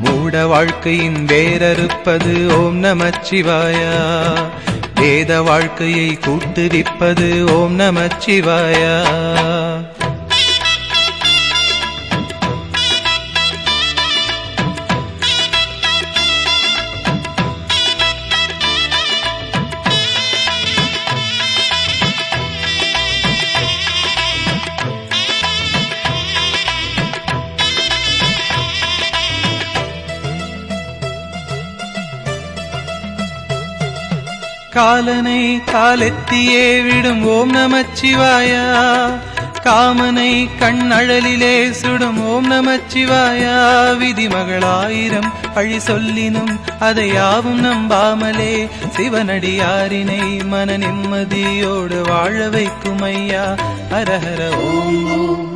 மூட வாழ்க்கையின் வேரறுப்பது ஓம் நமச்சிவாயா. வேத வாழ்க்கையை கூட்டுவிப்பது ஓம் நமச்சிவாயா. காலனை காலெத்தியே விடும் ஓம் நமச்சிவாயா. காமனை கண்ணழலிலே சுடும் ஓம் நமச்சிவாயா. விதிமகளாயிரம் பழி சொல்லினும் அதை யாவும் நம்பாமலே சிவனடியாரினை மன நிம்மதியோடு வாழ வைக்கும் ஐயா. ஹரஹர ஓம் ஓம்.